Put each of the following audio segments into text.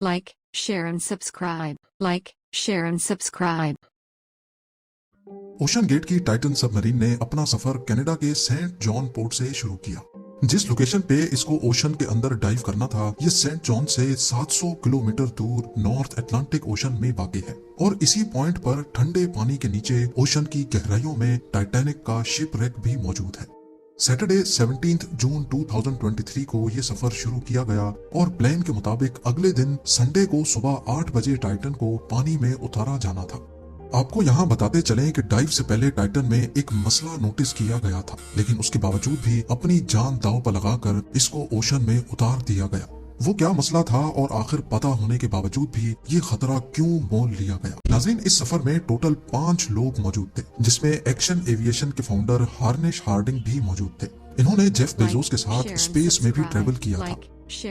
Like, share and subscribe. Like, share and subscribe. OceanGate की Titan submarine ने अपना सफर कनाडा के सेंट जॉन पोर्ट से शुरू किया। जिस लोकेशन पे इसको ओशन के अंदर डाइव करना था, ये सेंट जॉन से 700 किलोमीटर दूर नॉर्थ अटलांटिक ओशन में वाक़ है और इसी पॉइंट पर ठंडे पानी के नीचे ओशन की गहराइयों में टाइटैनिक का शिप रेक भी मौजूद है। सैटरडे 17 जून 2023 को ये सफर शुरू किया गया और प्लान के मुताबिक अगले दिन संडे को सुबह 8 बजे टाइटन को पानी में उतारा जाना था। आपको यहाँ बताते चलें कि डाइव से पहले टाइटन में एक मसला नोटिस किया गया था, लेकिन उसके बावजूद भी अपनी जान दांव पर लगाकर इसको ओशन में उतार दिया गया। वो क्या मसला था और आखिर पता होने के बावजूद भी ये खतरा क्यों मोल लिया गया? नाज़रीन, इस सफर में टोटल 5 लोग मौजूद थे, जिसमें एक्शन एविएशन के फाउंडर हार्नेश हार्डिंग भी मौजूद थे। इन्होंने जेफ बेजोस के साथ स्पेस में भी ट्रेवल किया था।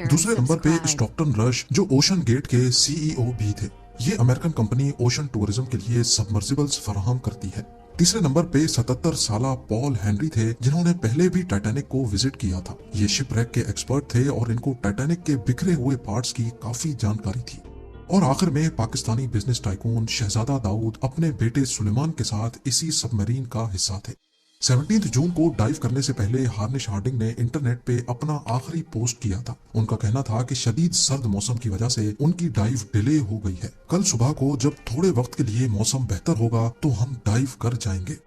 दूसरे नंबर पे स्टॉकटन रश, जो ओशन गेट के सीईओ भी थे। ये अमेरिकन कंपनी ओशन टूरिज्म के लिए सबमर्सिबल्स फराहम करती है। तीसरे नंबर पे 77 साला पॉल हेनरी थे, जिन्होंने पहले भी टाइटैनिक को विजिट किया था। ये शिपरेक के एक्सपर्ट थे और इनको टाइटैनिक के बिखरे हुए पार्ट्स की काफी जानकारी थी। और आखिर में पाकिस्तानी बिजनेस टाइकून शहजादा दाऊद अपने बेटे सुलेमान के साथ इसी सबमरीन का हिस्सा थे। 17 जून को डाइव करने से पहले हार्नेश हार्डिंग ने इंटरनेट पे अपना आखिरी पोस्ट किया था। उनका कहना था कि शदीद सर्द मौसम की वजह से उनकी डाइव डिले हो गई है। कल सुबह को जब थोड़े वक्त के लिए मौसम बेहतर होगा तो हम डाइव कर जाएंगे।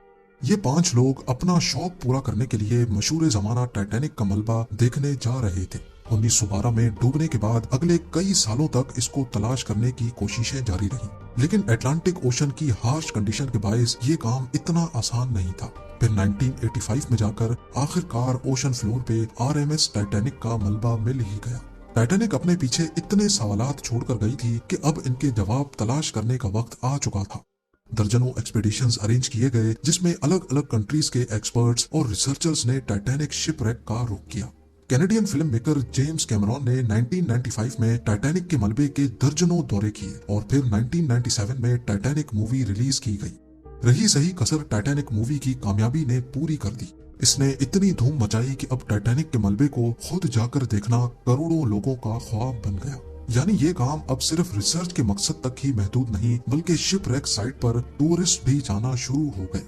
ये 5 लोग अपना शौक पूरा करने के लिए मशहूर जमाना टाइटैनिक का मलबा देखने जा रहे थे। 1912 में डूबने के बाद अगले कई सालों तक इसको तलाश करने की कोशिशें जारी रही, लेकिन अटलांटिक ओशन की हार्श कंडीशन के बायस ये काम इतना आसान नहीं था। फिर 1985 में जाकर आखिरकार ओशन फ्लोर पे आरएमएस टाइटैनिक का मलबा मिल ही गया। टाइटैनिक अपने पीछे इतने सवालात छोड़कर गई थी कि अब इनके जवाब तलाश करने का वक्त आ चुका था। दर्जनों एक्सपीडिशंस अरेंज किए गए, जिसमें अलग अलग कंट्रीज के एक्सपर्ट्स और रिसर्चर्स ने टाइटैनिक शिपरेक का रुख किया। Canadian film maker James Cameron ने 1995 में टाइटैनिक के मलबे के दर्जनों दौरे किए और फिर 1997 में टाइटैनिक मूवी रिलीज की गई। रही सही कसर टाइटैनिक मूवी की कामयाबी ने पूरी कर दी। इसने इतनी धूम मचाई कि अब टाइटैनिक के मलबे को खुद जाकर देखना करोड़ों लोगों का ख्वाब बन गया। यानी ये काम अब सिर्फ रिसर्च के मकसद तक ही महदूद नहीं, बल्कि शिपरेक साइट पर टूरिस्ट भी जाना शुरू हो गए।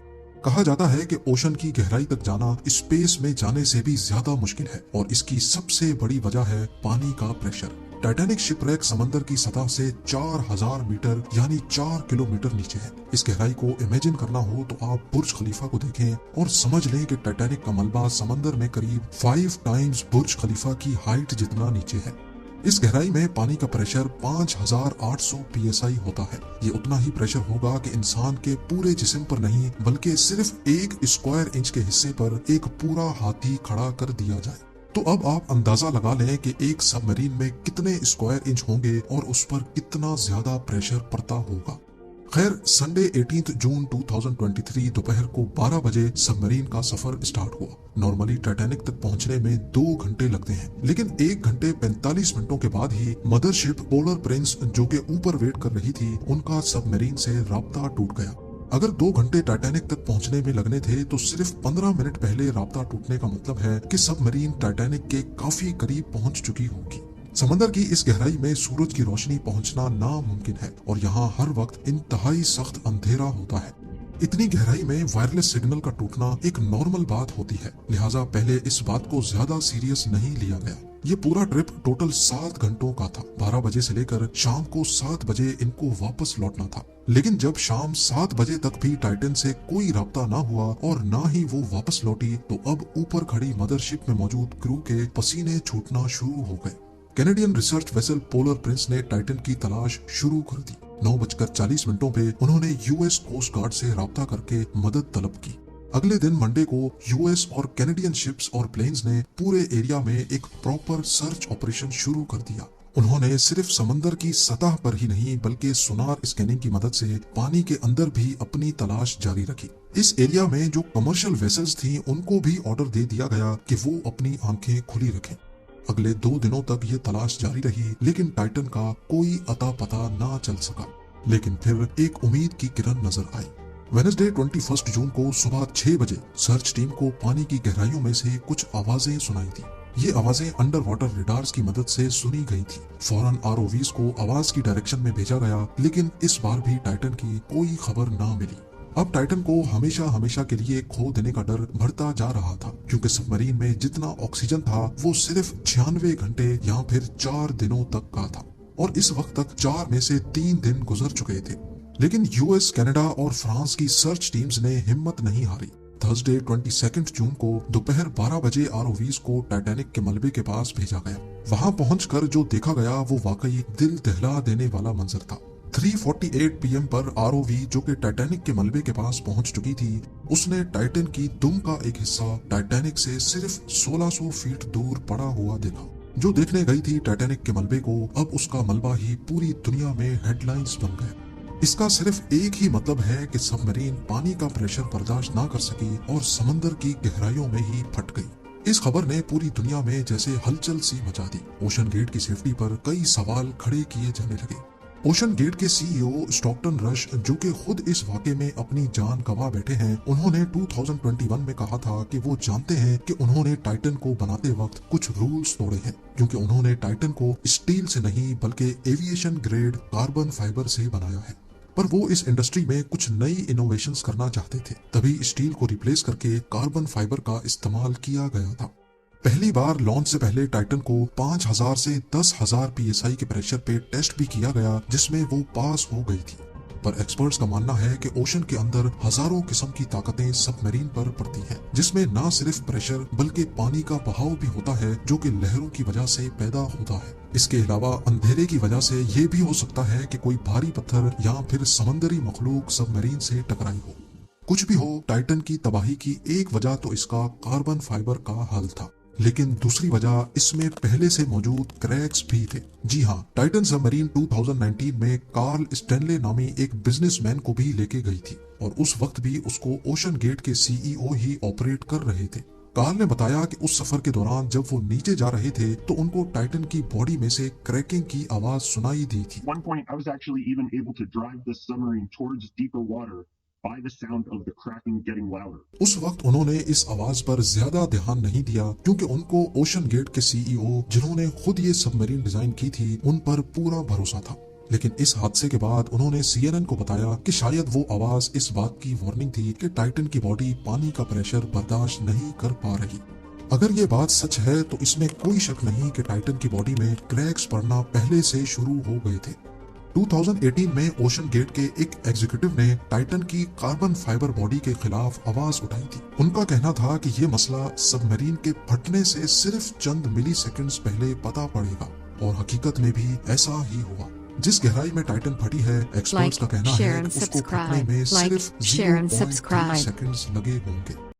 कहा जाता है कि ओशन की गहराई तक जाना स्पेस में जाने से भी ज्यादा मुश्किल है और इसकी सबसे बड़ी वजह है पानी का प्रेशर। टाइटैनिक शिपरेक समंदर की सतह से 4000 मीटर यानी 4 किलोमीटर नीचे है। इस गहराई को इमेजिन करना हो तो आप बुर्ज खलीफा को देखें और समझ लें कि टाइटैनिक का मलबा समंदर में करीब 5 टाइम्स बुर्ज खलीफा की हाइट जितना नीचे है। इस गहराई में पानी का प्रेशर 5800 psi होता है। ये उतना ही प्रेशर होगा कि इंसान के पूरे जिस्म पर नहीं, बल्कि सिर्फ 1 स्क्वायर इंच के हिस्से पर एक पूरा हाथी खड़ा कर दिया जाए। तो अब आप अंदाजा लगा लें कि एक सबमरीन में कितने स्क्वायर इंच होंगे और उस पर कितना ज्यादा प्रेशर पड़ता होगा। खैर, संडे 18 जून 2023 दोपहर को 12 बजे सबमरीन का सफर स्टार्ट हुआ। नॉर्मली टाइटैनिक तक पहुंचने में 2 घंटे लगते हैं, लेकिन 1 घंटे 45 मिनटों के बाद ही मदरशिप पोलर प्रिंस, जो के ऊपर वेट कर रही थी, उनका सबमरीन से राब्ता टूट गया। अगर 2 घंटे टाइटैनिक तक पहुंचने में लगने थे तो सिर्फ 15 मिनट पहले राब्ता टूटने का मतलब है कि सबमरीन टाइटैनिक के काफी करीब पहुंच चुकी होगी। समंदर की इस गहराई में सूरज की रोशनी पहुंचना नामुमकिन है और यहाँ हर वक्त इंतहाई सख्त अंधेरा होता है। इतनी गहराई में वायरलेस सिग्नल का टूटना एक नॉर्मल बात होती है, लिहाजा पहले इस बात को ज्यादा सीरियस नहीं लिया गया। ये पूरा ट्रिप टोटल 7 घंटों का था। 12 बजे से लेकर शाम को 7 बजे इनको वापस लौटना था, लेकिन जब शाम 7 बजे तक भी टाइटन से कोई राब्ता ना हुआ और ना ही वो वापस लौटी, तो अब ऊपर खड़ी मदरशिप में मौजूद क्रू के पसीने छूटना शुरू हो गए। Canadian research vessel polar Prince ने टाइटन की तलाश शुरू कर दी। 9:40 पे उन्होंने यूएस कोस्ट गार्ड से राब्ता करके मदद तलब की। अगले दिन मंडे को यूएस और कैनेडियन शिप्स और प्लेन्स ने पूरे एरिया में एक प्रॉपर सर्च ऑपरेशन शुरू कर दिया। उन्होंने सिर्फ समंदर की सतह पर ही नहीं, बल्कि सोनार स्कैनिंग की मदद से पानी के अंदर भी अपनी तलाश जारी रखी। इस एरिया में जो कमर्शियल वेसल्स थी, उनको भी ऑर्डर दे दिया गया कि वो अपनी आंखें खुली रखें। अगले 2 दिनों तक ये तलाश जारी रही, लेकिन टाइटन का कोई अता पता ना चल सका। लेकिन फिर एक उम्मीद की किरण नजर आई। वेडनेसडे 21 जून को सुबह 6 बजे सर्च टीम को पानी की गहराइयों में से कुछ आवाजें सुनाई दी। یہ آوازیں انڈر واٹر ریڈارز کی مدد سے سنی گئی تھی۔ فوراً ROVs کو آواز کی ڈائریکشن میں بھیجا گیا، لیکن اس بار بھی ٹائٹن کی کوئی خبر نہ ملی۔ اب ٹائٹن کو ہمیشہ کے لیے کھو دینے کا ڈر بڑھتا جا رہا تھا، کیونکہ سب مرین میں جتنا آکسیجن تھا وہ صرف 96 گھنٹے یا پھر 4 دنوں تک کا تھا، اور اس وقت تک 4 میں سے 3 دن گزر چکے تھے۔ لیکن US، کینیڈا اور فرانس کی سرچ ٹیمز نے ہمت نہیں ہاری۔ تھرسڈے 22 جون کو دوپہر 12 بجے ROVs کو ٹائٹینک کے ملبے کے پاس بھیجا گیا۔ وہاں پہنچ کر جو دیکھا گیا وہ واقعی دل دہلا دینے والا منظر تھا۔ 3:48 PM پر ROV جو کہ ٹائٹینک کے ملبے کے پاس پہنچ چکی تھی، اس نے ٹائٹن کی دم کا ایک حصہ ٹائٹینک سے صرف 1600 فیٹ دور پڑا ہوا دیکھا۔ جو دیکھنے گئی تھی ٹائٹینک کے ملبے کو، اب اس کا ملبہ ہی پوری دنیا میں ہیڈ لائنز بن گیا۔ اس کا صرف ایک ہی مطلب ہے کہ سب مرین پانی کا پریشر برداشت نہ کر سکی اور سمندر کی گہرائیوں میں ہی پھٹ گئی۔ اس خبر نے پوری دنیا میں جیسے ہلچل سی مچا دی۔ اوشن گیٹ کی سیفٹی پر کئی سوال کھڑے کیے جانے لگے۔ اوشن گیٹ کے CEO اسٹاکٹن رش، جو کہ خود اس واقعے میں اپنی جان گنوا بیٹھے ہیں، انہوں نے 2021 میں کہا تھا کہ وہ جانتے ہیں کہ انہوں نے ٹائٹن کو بناتے وقت کچھ رولز توڑے ہیں، کیونکہ انہوں نے ٹائٹن کو اسٹیل سے نہیں بلکہ ایویشن گریڈ کاربن فائبر سے بنایا ہے۔ پر وہ اس انڈسٹری میں کچھ نئی انوویشنز کرنا چاہتے تھے، تبھی اسٹیل کو ریپلیس کر کے کاربن فائبر کا استعمال کیا گیا تھا۔ پہلی بار لانچ سے پہلے ٹائٹن کو 5000 سے 10,000 PSI کے پریشر پہ ٹیسٹ بھی کیا گیا، جس میں وہ پاس ہو گئی تھی۔ پر ایکسپرٹس کا ماننا ہے کہ اوشن کے اندر ہزاروں قسم کی طاقتیں سب مرین پر پڑتی ہیں، جس میں نہ صرف پریشر بلکہ پانی کا بہاؤ بھی ہوتا ہے، جو کہ لہروں کی وجہ سے پیدا ہوتا ہے۔ اس کے علاوہ اندھیرے کی وجہ سے یہ بھی ہو سکتا ہے کہ کوئی بھاری پتھر یا پھر سمندری مخلوق سب مرین سے ٹکرائی ہو۔ کچھ بھی ہو، ٹائٹن کی تباہی کی ایک وجہ تو اس کا کاربن فائبر کا حل تھا، لیکن دوسری وجہ اس میں پہلے سے موجود کریکس بھی تھے۔ جی ہاں، ٹائٹن سب مرین 2019 میں کارل اسٹینلے نامی ایک بزنس مین کو بھی لے کے گئی تھی، اور اس وقت بھی اس کو اوشن گیٹ کے CEO ہی آپریٹ کر رہے تھے۔ کارل نے بتایا کہ اس سفر کے دوران جب وہ نیچے جا رہے تھے تو ان کو ٹائٹن کی باڈی میں سے کریکنگ کی آواز سنائی دی تھی۔ At one point, I was actually even able to drive the submarine towards deeper water by the sound of the cracking getting louder. اس وقت انہوں نے اس آواز پر زیادہ دھیان نہیں دیا، کیونکہ ان کو اوشن گیٹ کے CEO، جنہوں نے خود یہ سب مرین ڈیزائن کی تھی، ان پر پورا بھروسہ تھا۔ لیکن اس حادثے کے بعد انہوں نے CNN کو بتایا کہ شاید وہ آواز اس بات کی وارننگ تھی کہ ٹائٹن کی باڈی پانی کا پریشر برداشت نہیں کر پا رہی۔ اگر یہ بات سچ ہے تو اس میں کوئی شک نہیں کہ ٹائٹن کی باڈی میں کریکس پڑنا پہلے سے شروع ہو گئے تھے۔ 2018 میں اوشن گیٹ کے ایک ایگزیکٹو نے ٹائٹن کی کاربن فائبر باڈی کے خلاف آواز اٹھائی تھی۔ ان کا کہنا تھا کہ یہ مسئلہ سب مرین کے پھٹنے سے صرف چند ملی سیکنڈز پہلے پتا پڑے گا، اور حقیقت میں بھی ایسا ہی ہوا۔ جس گہرائی میں ٹائٹن پھٹی ہے، ایکسپرٹس کا کہنا ہے کہ اس کو پھٹنے میں صرف 0.3 سیکنڈز لگے ہوں گے۔